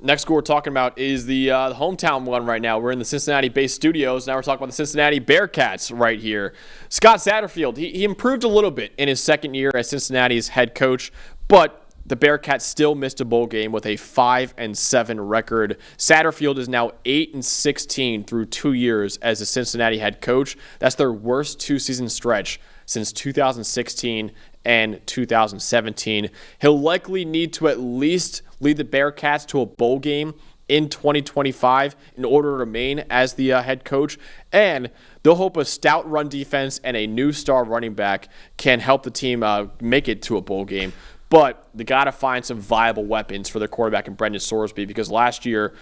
Next school we're talking about is the hometown one right now. We're in the Cincinnati-based studios. Now we're talking about the Cincinnati Bearcats right here. Scott Satterfield, he improved a little bit in his second year as Cincinnati's head coach, but the Bearcats still missed a bowl game with a 5-7 record. Satterfield is now 8-16 through 2 years as a Cincinnati head coach. That's their worst two-season stretch since 2016 and 2017. He'll likely need to at least lead the Bearcats to a bowl game in 2025 in order to remain as the head coach. And they'll hope a stout run defense and a new star running back can help the team make it to a bowl game. But they got to find some viable weapons for their quarterback in Brendan Sorsby, because last year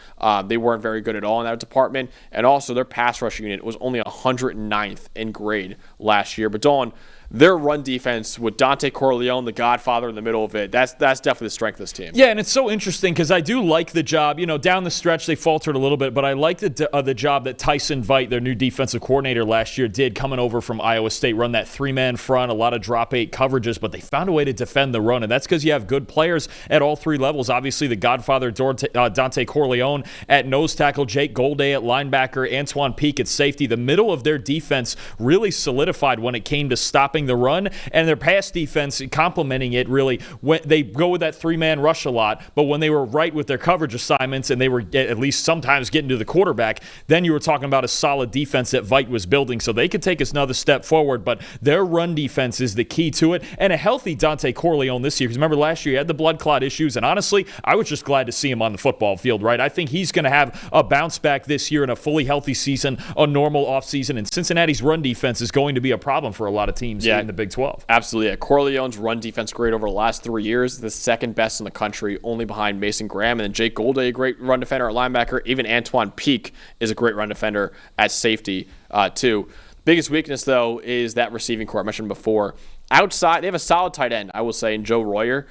they weren't very good at all in that department. And also their pass rush unit was only 109th in grade last year. But Dawn, their run defense with Dante Corleone, the godfather, in the middle of it, that's definitely the strength of this team. Yeah, and it's so interesting because I do like the job. You know, down the stretch they faltered a little bit, but I like the job that Tyson Veit, their new defensive coordinator last year, did coming over from Iowa State. Run that three-man front, a lot of drop eight coverages, but they found a way to defend the run, and that's because you have good players at all three levels. Obviously, the godfather Dante Corleone at nose tackle, Jake Golday at linebacker, Antoine Peak at safety. The middle of their defense really solidified when it came to stopping the run, and their pass defense complementing it really. When they go with that three-man rush a lot, but when they were right with their coverage assignments and they were at least sometimes getting to the quarterback, then you were talking about a solid defense that Veit was building, so they could take us another step forward. But their run defense is the key to it, and a healthy Dante Corleone this year, because remember last year he had the blood clot issues, and honestly I was just glad to see him on the football field, right? I think he's going to have a bounce back this year in a fully healthy season, a normal offseason, and Cincinnati's run defense is going to be a problem for a lot of teams in the Big 12. Absolutely. Yeah. Corleone's run defense grade over the last 3 years, the second best in the country, only behind Mason Graham. And then Jake Golday, a great run defender at linebacker. Even Antoine Peak is a great run defender at safety, too. Biggest weakness, though, is that receiving core I mentioned before. Outside, they have a solid tight end, I will say, in Joe Royer.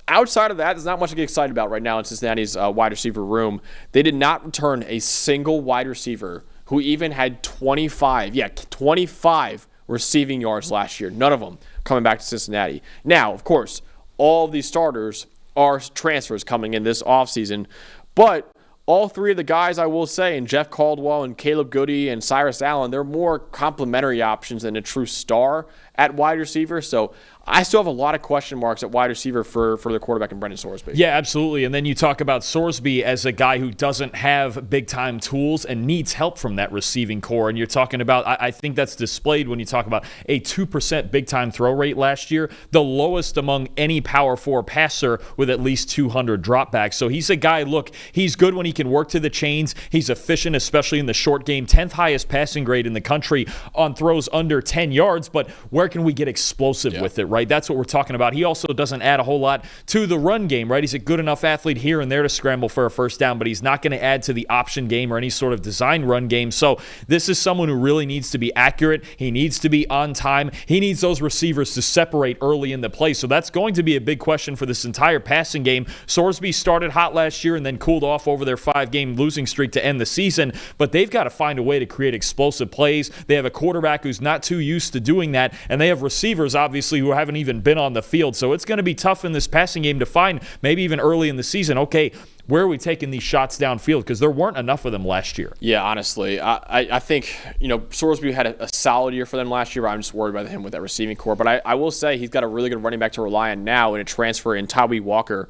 Outside of that, there's not much to get excited about right now in Cincinnati's wide receiver room. They did not return a single wide receiver who even had 25 receiving yards last year. None of them coming back to Cincinnati. Now, of course, all of these starters are transfers coming in this offseason, but all three of the guys, I will say, and Jeff Caldwell and Caleb Goody and Cyrus Allen, they're more complementary options than a true star at wide receiver. So I still have a lot of question marks at wide receiver for the quarterback in Brendan Sorsby. Yeah, absolutely. And then you talk about Sorsby as a guy who doesn't have big-time tools and needs help from that receiving core. And you're talking about, I think that's displayed when you talk about a 2% big-time throw rate last year, the lowest among any Power 4 passer with at least 200 dropbacks. So he's a guy, look, he's good when he can work to the chains. He's efficient, especially in the short game. 10th highest passing grade in the country on throws under 10 yards. But where can we get explosive with it, right? That's what we're talking about. He also doesn't add a whole lot to the run game, right? He's a good enough athlete here and there to scramble for a first down, but he's not going to add to the option game or any sort of design run game. So this is someone who really needs to be accurate. He needs to be on time. He needs those receivers to separate early in the play. So that's going to be a big question for this entire passing game. Sorsby started hot last year and then cooled off over their 5-game losing streak to end the season, but they've got to find a way to create explosive plays. They have a quarterback who's not too used to doing that, and they have receivers, obviously, who haven't even been on the field. So it's going to be tough in this passing game to find, maybe even early in the season, okay, where are we taking these shots downfield? Because there weren't enough of them last year. Yeah, honestly. I think, Sorsby had a solid year for them last year. I'm just worried about him with that receiving core. But I will say he's got a really good running back to rely on now in a transfer in Tyree Walker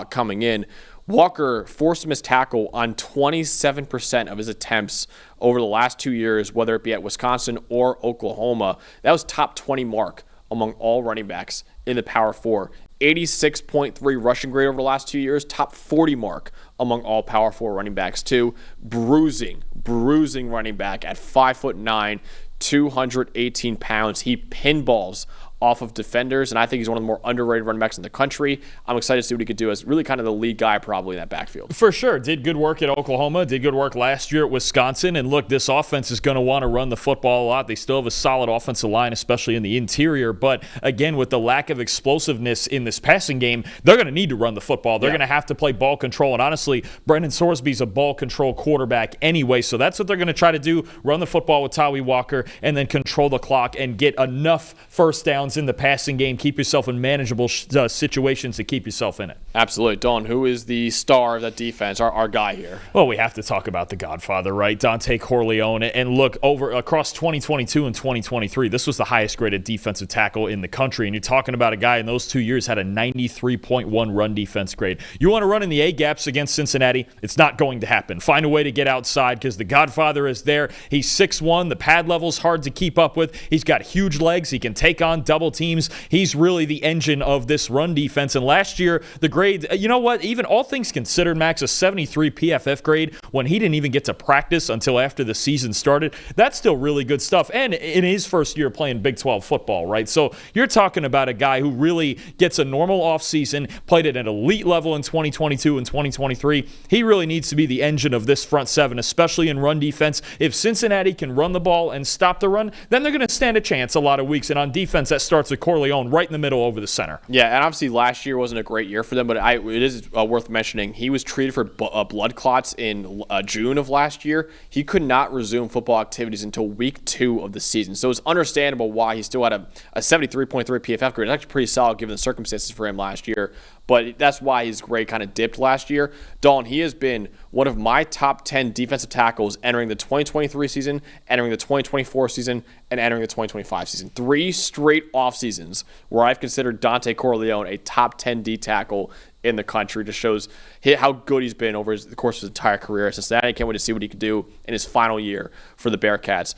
coming in. Walker forced missed tackle on 27% of his attempts over the last 2 years, whether it be at Wisconsin or Oklahoma. That was top 20 mark among all running backs in the Power 4. 86.3 rushing grade over the last 2 years, top 40 mark among all Power 4 running backs too. Bruising running back at 5'9", 218 pounds. He pinballs off of defenders, and I think he's one of the more underrated running backs in the country. I'm excited to see what he could do as really kind of the lead guy probably in that backfield. For sure. Did good work at Oklahoma, did good work last year at Wisconsin, and look, this offense is going to want to run the football a lot. They still have a solid offensive line, especially in the interior, but again, with the lack of explosiveness in this passing game, they're going to need to run the football. They're going to have to play ball control, and honestly, Brendan Sorsby's a ball control quarterback anyway, so that's what they're going to try to do, run the football with Tyree Walker, and then control the clock and get enough first downs touchdowns in the passing game, keep yourself in manageable situations to keep yourself in it. Absolutely. Dawn, who is the star of that defense, our guy here? Well, we have to talk about the Godfather, right? Dante Corleone. And look, across 2022 and 2023, this was the highest graded defensive tackle in the country. And you're talking about a guy in those 2 years had a 93.1 run defense grade. You want to run in the A-gaps against Cincinnati? It's not going to happen. Find a way to get outside because the Godfather is there. He's 6'1". The pad level's hard to keep up with. He's got huge legs. He can take on double teams. He's really the engine of this run defense. And last year, the grade, you know what? Even all things considered, Max, a 73 PFF grade when he didn't even get to practice until after the season started. That's still really good stuff. And in his first year playing Big 12 football, right? So you're talking about a guy who really gets a normal offseason, played at an elite level in 2022 and 2023. He really needs to be the engine of this front seven, especially in run defense. If Cincinnati can run the ball and stop the run, then they're going to stand a chance a lot of weeks. And on defense, that starts with Corleone right in the middle over the center. Yeah, and obviously last year wasn't a great year for them, but it is worth mentioning. He was treated for blood clots in June of last year. He could not resume football activities until week 2 of the season. So it's understandable why he still had a 73.3 PFF grade. It's actually pretty solid given the circumstances for him last year. But that's why his grade kind of dipped last year. Dalton, he has been one of my top 10 defensive tackles entering the 2023 season, entering the 2024 season, and entering the 2025 season. 3 straight off seasons where I've considered Dante Corleone a top 10 D tackle in the country. Just shows how good he's been over the course of his entire career at Cincinnati. I can't wait to see what he can do in his final year for the Bearcats.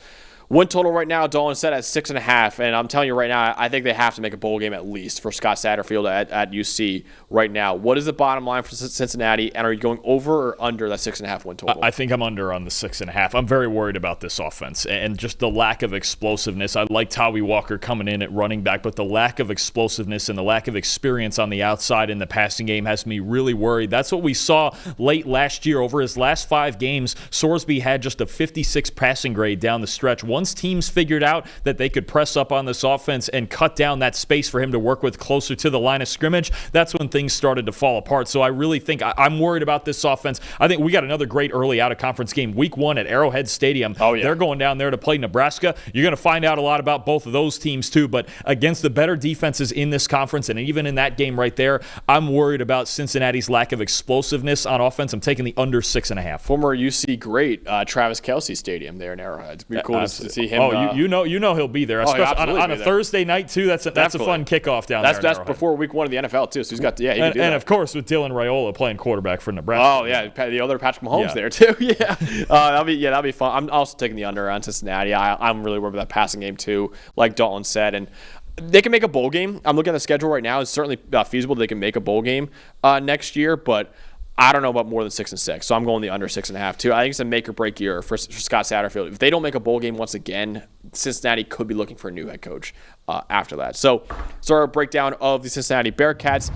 Win total right now, Dalton, is set at 6.5, and I'm telling you right now, I think they have to make a bowl game at least for Scott Satterfield at UC right now. What is the bottom line for Cincinnati, and are you going over or under that 6.5 win total? I think I'm under on the 6.5. I'm very worried about this offense and just the lack of explosiveness. I like Tawi Walker coming in at running back, but the lack of explosiveness and the lack of experience on the outside in the passing game has me really worried. That's what we saw late last year. Over his last 5 games, Sorsby had just a 56 passing grade down the stretch. Once teams figured out that they could press up on this offense and cut down that space for him to work with closer to the line of scrimmage, that's when things started to fall apart. So I really think I'm worried about this offense. I think we got another great early out-of-conference game, week 1 at Arrowhead Stadium. Oh, yeah. They're going down there to play Nebraska. You're going to find out a lot about both of those teams too, but against the better defenses in this conference, and even in that game right there, I'm worried about Cincinnati's lack of explosiveness on offense. I'm taking the under 6.5. Former UC great Travis Kelce Stadium there in Arrowhead. It'd be cool to see him. You know he'll be there, especially on a Thursday night too. That's a fun kickoff down there. That's before week 1 of the NFL too. So he's got and of course with Dylan Raiola playing quarterback for Nebraska. Oh yeah, the other Patrick Mahomes there too. Yeah, that'll be fun. I'm also taking the under on Cincinnati. I'm really worried about that passing game too, like Dalton said, and they can make a bowl game. I'm looking at the schedule right now. It's certainly feasible they can make a bowl game next year, but I don't know about more than 6-6, so I'm going the under 6.5 too. I think it's a make or break year for Scott Satterfield. If they don't make a bowl game once again, Cincinnati could be looking for a new head coach after that. So our breakdown of the Cincinnati Bearcats.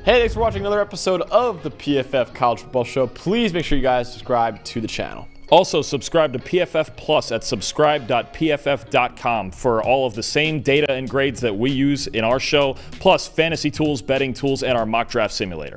Hey, thanks for watching another episode of the PFF College Football Show. Please make sure you guys subscribe to the channel. Also, subscribe to PFF Plus at subscribe.pff.com for all of the same data and grades that we use in our show, plus fantasy tools, betting tools, and our mock draft simulator.